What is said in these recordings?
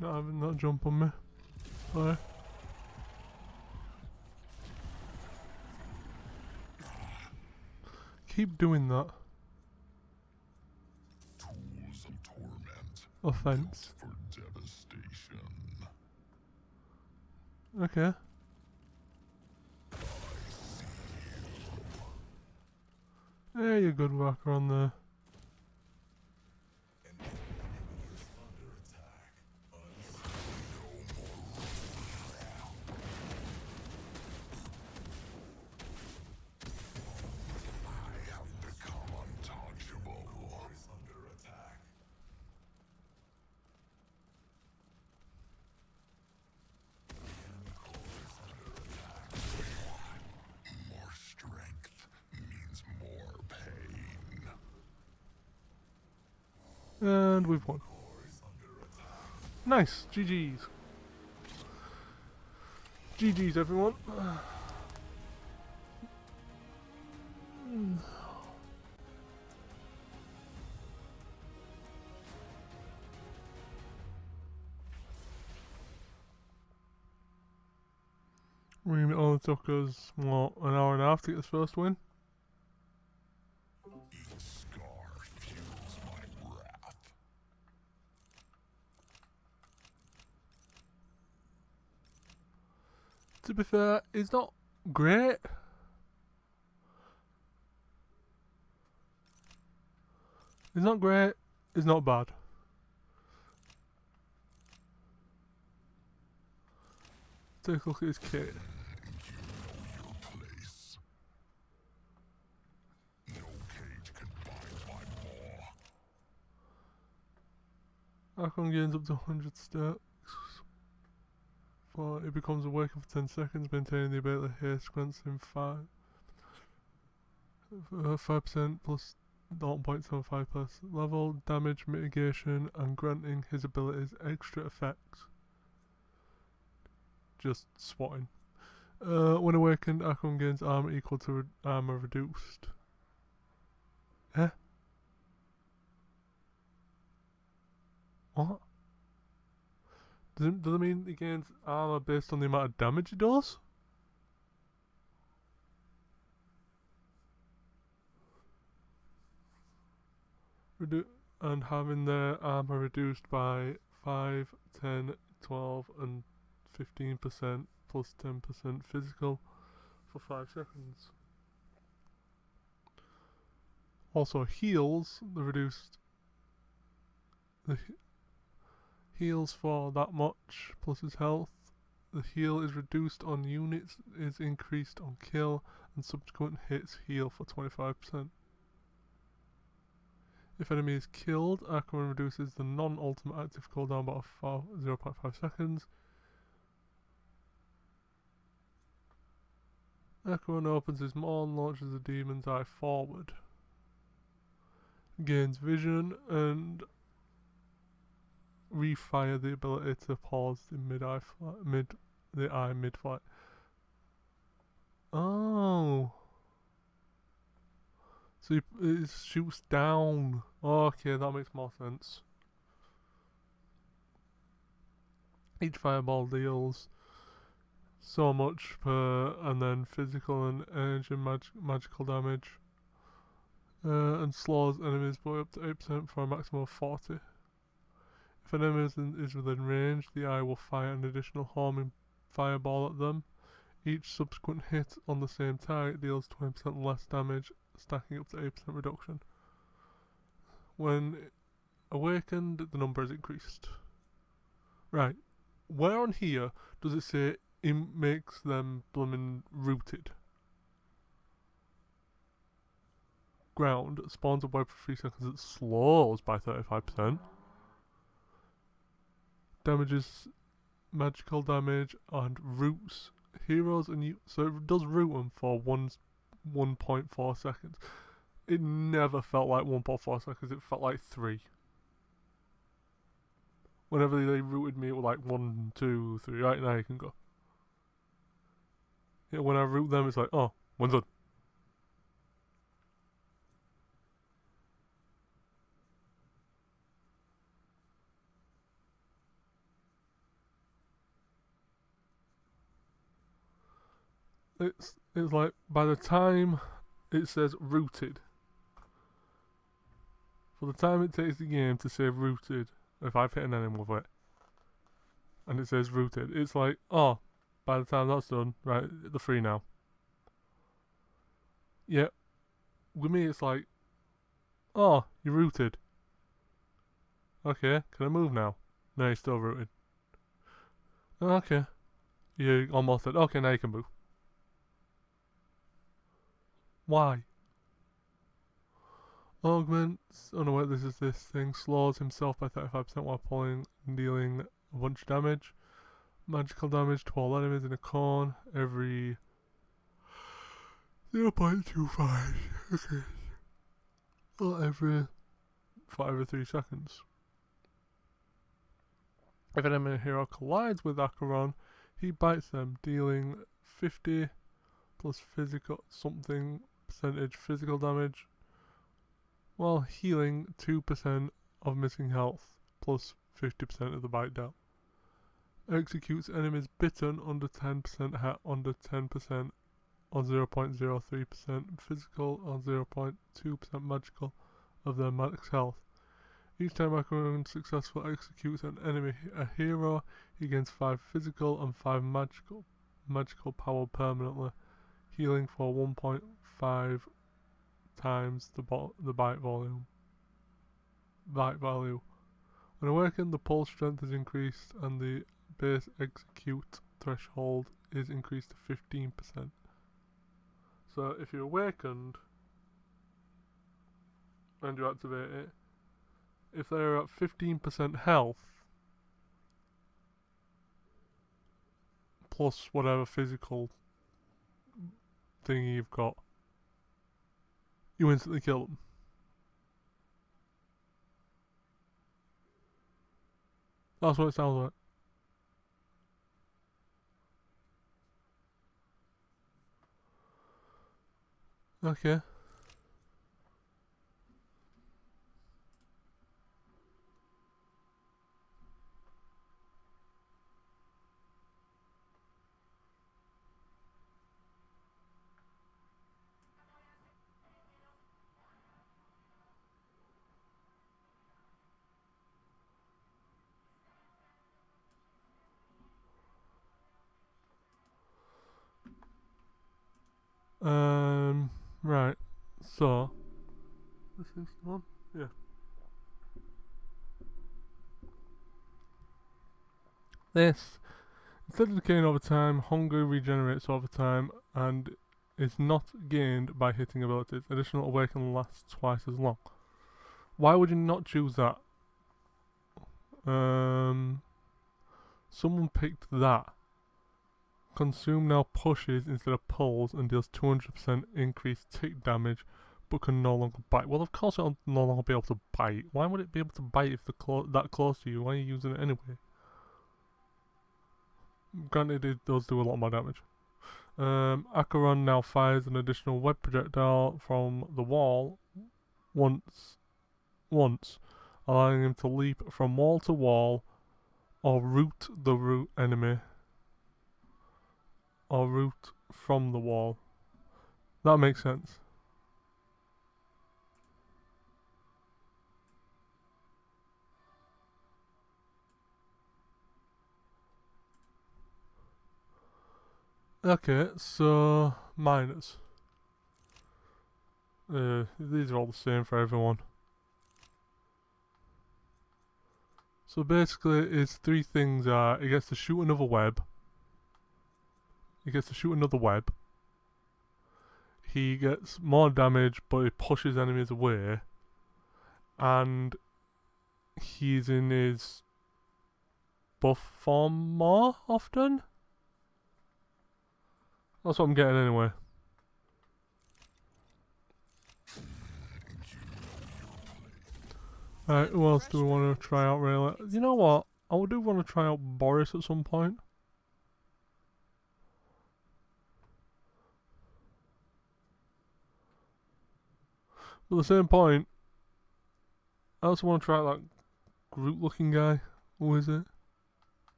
Not having that jump on me. Sorry. Keep doing that. Tools of torment. Offense. For devastation. Okay. Yeah, you're a good worker on there. And we've won. Nice. GG's. GG's, everyone. It only took us, what, an hour and a half to get this first win? Each scar fuels my wrath. To be fair, it's not great. It's not great. It's not bad. Take a look at his kit. Archon gains up to 100 stacks. It becomes awakened for 10 seconds, maintaining the ability to haste grants him 5% plus 0.75 per level, damage mitigation, and granting his abilities extra effects. Just swatting. When awakened, Archon gains armor equal to armor reduced. Eh? What? Does it mean he gains armor based on the amount of damage he does? And having their armor reduced by 5, 10, 12, and 15% plus 10% physical for 5 seconds. Also heals, the heals for that much plus his health. The heal is reduced on units, is increased on kill, and subsequent hits heal for 25%. If enemy is killed, Archon reduces the non-ultimate active cooldown by 0.5 seconds. Archon opens his maul and launches the demon's eye forward. Gains vision and refire the ability to pause the mid-flight. Oh. So it shoots down. Okay, that makes more sense. Each fireball deals so much per, and then physical and energy magical damage. And slows enemies by up to 8% for a maximum of 40. If an enemy is within range, the eye will fire an additional homing fireball at them. Each subsequent hit on the same target deals 20% less damage, stacking up to 8% reduction. When awakened, the number is increased. Right. Where on here does it say it makes them bloomin' rooted? Ground spawns a web for 3 seconds. It slows by 35%. Damages magical damage and roots heroes and you. So it does root them for 1.4 seconds. It never felt like 1.4 seconds. It felt like 3. Whenever they rooted me, it was like 1, 2, 3. Right now you can go. Yeah, when I root them, it's like, oh, one's done. it's like by the time it says rooted, for the time it takes the game to say rooted, if I've hit an enemy with it, and it says rooted, it's like, oh, by the time that's done, right, they're free now. Yeah, with me it's like, oh, you're rooted. Okay, can I move now? No, you're still rooted. Okay, you almost said, okay, now you can move. Why? Augments, oh no wait, this is this thing, slows himself by 35% while pulling and dealing a bunch of damage. Magical damage to all enemies in a cone every 0.25. Okay. Not every 3 seconds. If an enemy hero collides with Acheron, he bites them, dealing 50 plus physical something percentage physical damage, while healing 2% of missing health plus 50% of the bite dealt. Executes enemies bitten under 10% under 10% or 0.03% physical or 0.2% magical of their max health. Each time Acheron successfully executes an enemy a hero, he gains 5 physical and 5 magical power permanently, healing for 1.5 times the bite value. When awakened, the pulse strength is increased and the base execute threshold is increased to 15%. So if you're awakened and you activate it, if they're at 15% health plus whatever physical thing you've got, you instantly kill them. That's what it sounds like. Okay. Right. So, this is the one? Yeah. This, instead of decaying over time, hunger regenerates over time and is not gained by hitting abilities. Additional awaken lasts twice as long. Why would you not choose that? Someone picked that. Consume now pushes instead of pulls and deals 200% increased tick damage, but can no longer bite. Well, of course it'll no longer be able to bite. Why would it be able to bite if they're that close to you? Why are you using it anyway? Granted, it does do a lot more damage. Acheron now fires an additional web projectile from the wall once, allowing him to leap from wall to wall or root the root enemy or root from the wall. That makes sense. Okay, so minors. These are all the same for everyone. So basically, its 3 things are: it gets to shoot another web. He gets to shoot another web. He gets more damage, but he pushes enemies away. And he's in his buff form more often. That's what I'm getting anyway. Alright, who else do we want to try out really? You know what? I do want to try out Boris at some point. But at the same point, I also want to try out that Groot looking guy. Who is it?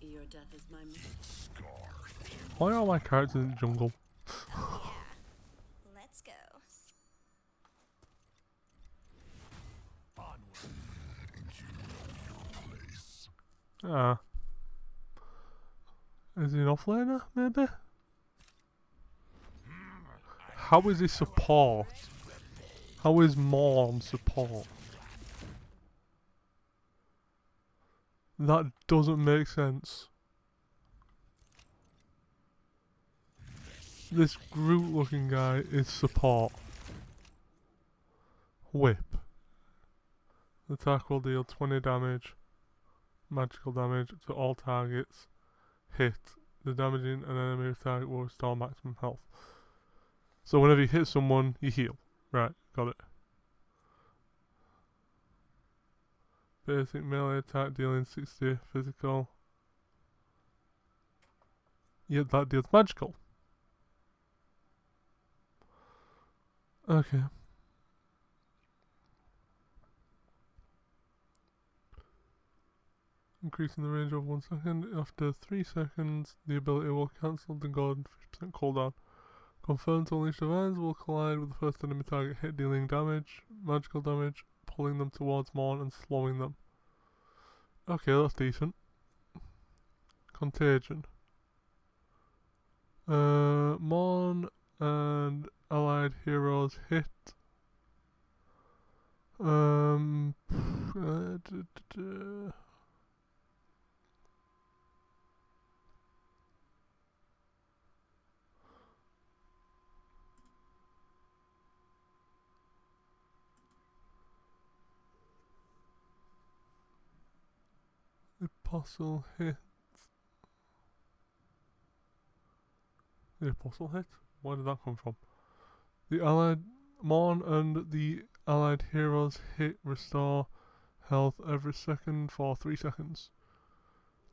Your death is my Scar fuels Why are my characters in the jungle? Let's go. Ah. Is he an offlaner, maybe? How is he support? How is Morn support? That doesn't make sense. This Groot looking guy is support. Whip. The attack will deal 20 damage, magical damage to all targets. Hit. The damaging an enemy target will restore maximum health. So whenever you hit someone, you heal. Right, got it. Basic melee attack dealing 60 physical. Yeah, that deals magical. Okay. Increasing the range of 1 second. After 3 seconds, the ability will cancel the golden 50% cooldown. Confirmed to unleash events will collide with the first enemy target hit, dealing damage, magical damage, pulling them towards Morn and slowing them. Okay, that's decent. Contagion. Morn and allied heroes hit. The apostle hit. The apostle hit? Where did that come from? The allied Morn and the allied heroes hit restore health every second for 3 seconds.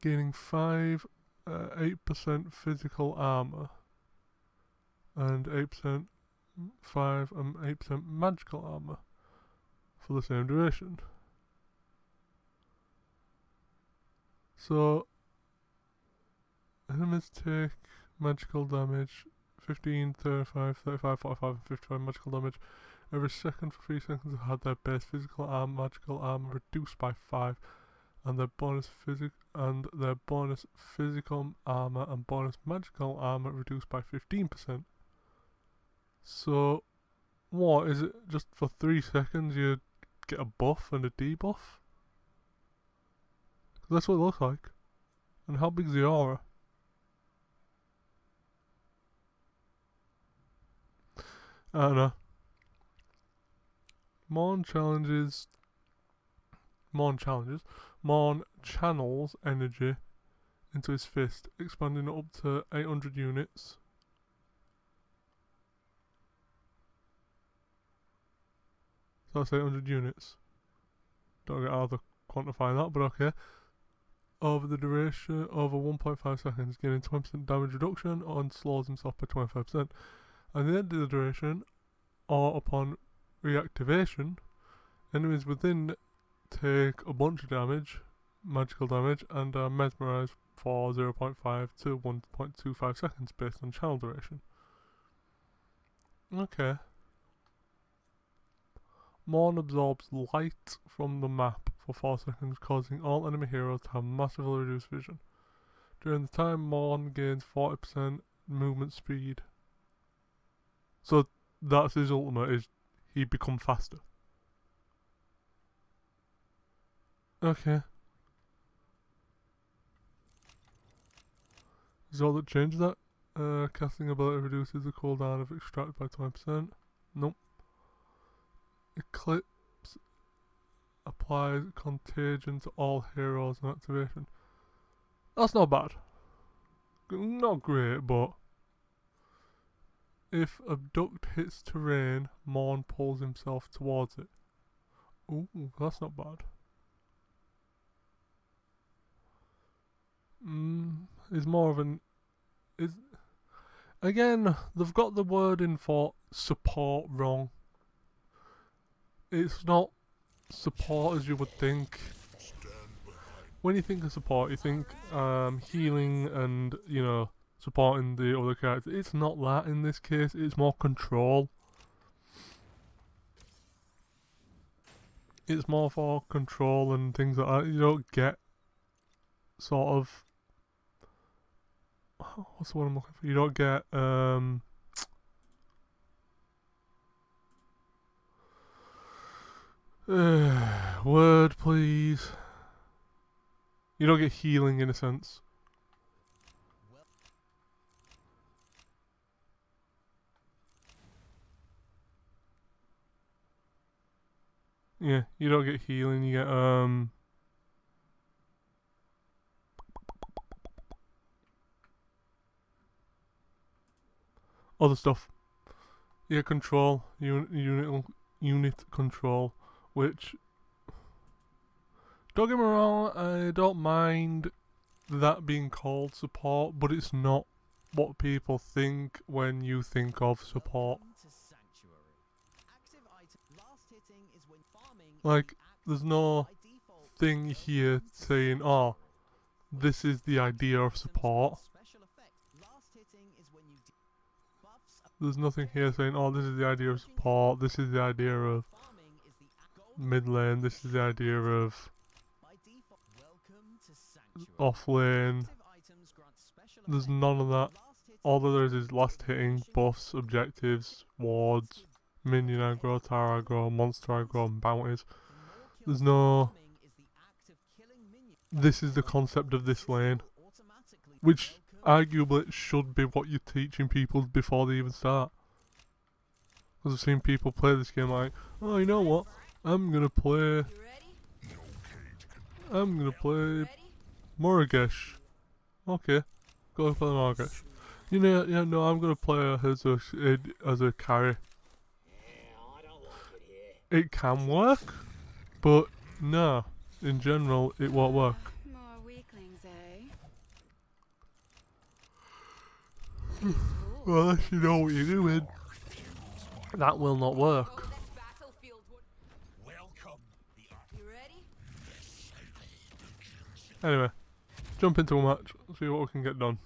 Gaining 8% physical armor and 8% 5 and 8% magical armor for the same duration. So enemies take magical damage 15, 35, 35, 45 and 55 magical damage every second for 3 seconds have had their base physical armor, magical armor reduced by 5 and their bonus physical armor and bonus magical armor reduced by 15%. So what is it, just for 3 seconds you get a buff and a debuff? That's what it looks like. And how big's the aura? I don't know. Morn channels energy into his fist, expanding it up to 800 units. So that's 800 units. Don't get how to quantify that, but okay. Over the duration, over 1.5 seconds, gaining 20% damage reduction and slows himself by 25%. At the end of the duration, or upon reactivation, enemies within take a bunch of damage, magical damage, and are mesmerized for 0.5 to 1.25 seconds based on channel duration. Okay. Morn absorbs light from the map for 4 seconds, causing all enemy heroes to have massively reduced vision. During the time, Morn gains 40% movement speed. So that's his ultimate, is he become faster. Okay. Is all that changes that? Casting ability reduces the cooldown of extract by 20%. Nope. Eclipse applies contagion to all heroes on activation. That's not bad. Not great, but if abduct hits terrain, Morn pulls himself towards it. Ooh, that's not bad. Is more of an again, they've got the wording for support wrong. It's not support as you would think. When you think of support, you think healing and, you know, supporting the other character. It's not that in this case. It's more control. It's more for control and things like that. You don't get sort of, what's the word I'm looking for? You don't get word please. You don't get healing in a sense. Yeah, you don't get healing, you get other stuff. You get control, unit control, which, don't get me wrong, I don't mind that being called support, but it's not what people think when you think of support. Like, there's no thing here saying, oh, this is the idea of support. There's nothing here saying, oh, this is the idea of support, this is the idea of mid lane, this is the idea of off lane. There's none of that. All there is last hitting, buffs, objectives, wards, minion aggro, tower aggro, monster aggro, and bounties. There's no, this is the concept of this lane, which arguably should be what you're teaching people before they even start. Because I've seen people play this game like, oh, you know what? I'm gonna play Morigesh. Okay, go play Morigesh. You know, yeah, no, I'm gonna play as a carry. It can work, but no, in general, it won't work. More weaklings, eh? Well, unless you know what you're doing, that will not work. Anyway, jump into a match, see what we can get done.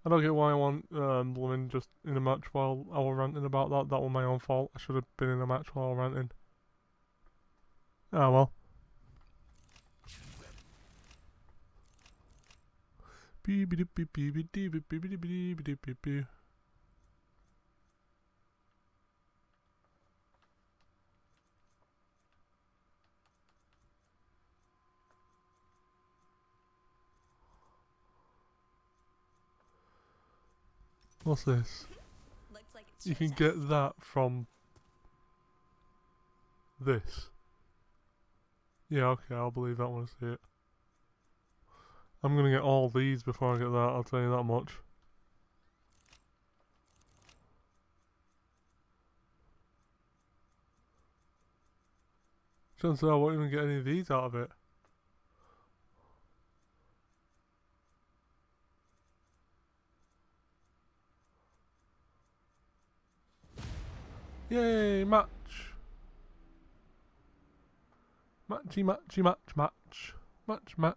I don't get why I want Blooming just in a match while I was ranting about that. That was my own fault. I should have been in a match while I was ranting. Ah well. What's this? Like You can get that from this. Yeah, okay, I'll believe that when I see it. I'm gonna get all these before I get that, I'll tell you that much. Chances are I won't even get any of these out of it. Yay, match! Matchy, matchy, match, match. Match, match.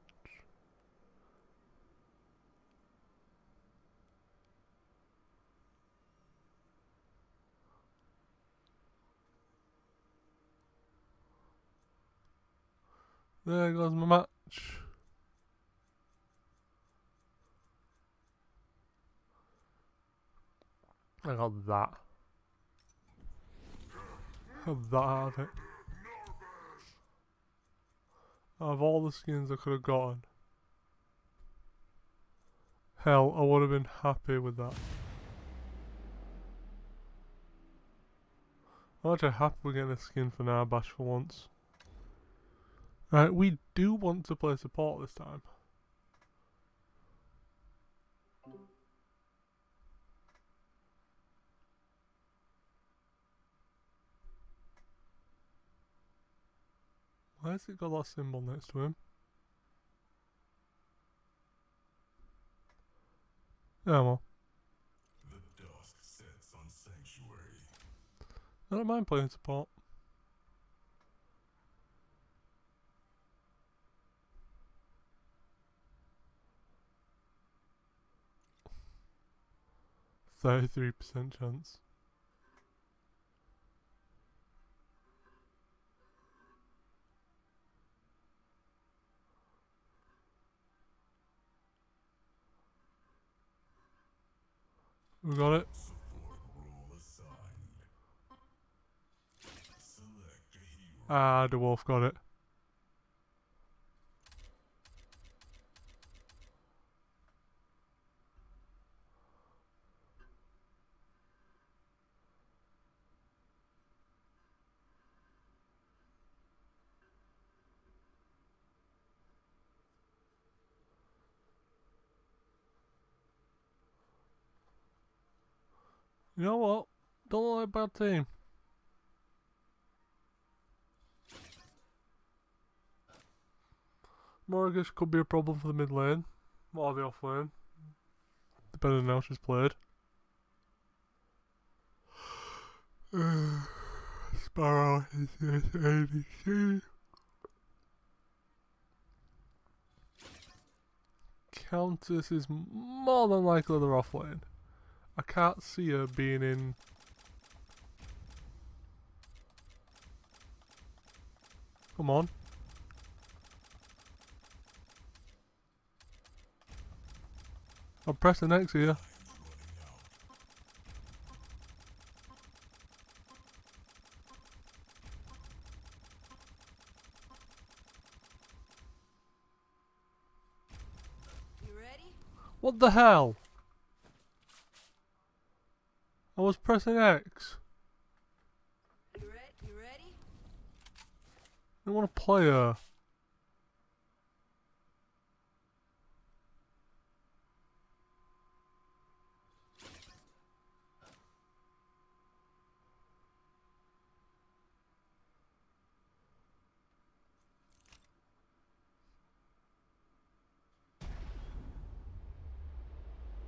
There goes my match. I got that. Have that out of it. Out of all the skins I could have gotten, hell, I would have been happy with that. I'm actually happy we're getting a skin for Narbash for once. Right, we do want to play support this time. Why has it got that symbol next to him? Yeah, well. The dusk sets on I don't mind playing support. %33% chance. We got it. Support role assigned. Select a hero. Ah, the wolf got it. You know what? Don't look like a bad team. Morgus could be a problem for the mid lane. Or the off lane. Depending on how she's played. Sparrow is this ADC. Countess is more than likely the off lane. I can't see her being in. Come on. I'm pressing X here. You ready? What the hell? I was pressing X. You ready? I don't want to play her.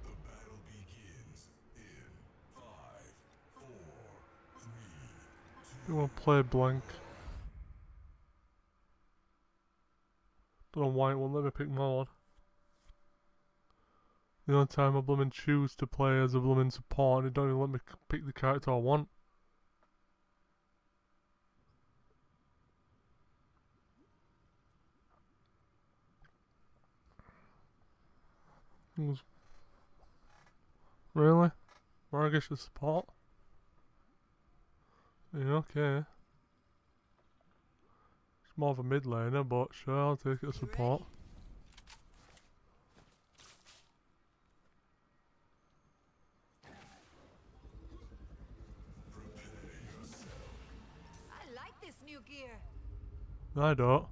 The battle begins in 5, 4, 3, I want to play blank. Don't know why it won't let me pick mod. The only time I blooming choose to play as a blooming support, it don't even let me pick the character I want. Really? Margish is support? Yeah, okay. It's more of a mid laner, but sure, I'll take it as support. I like this new gear. I don't.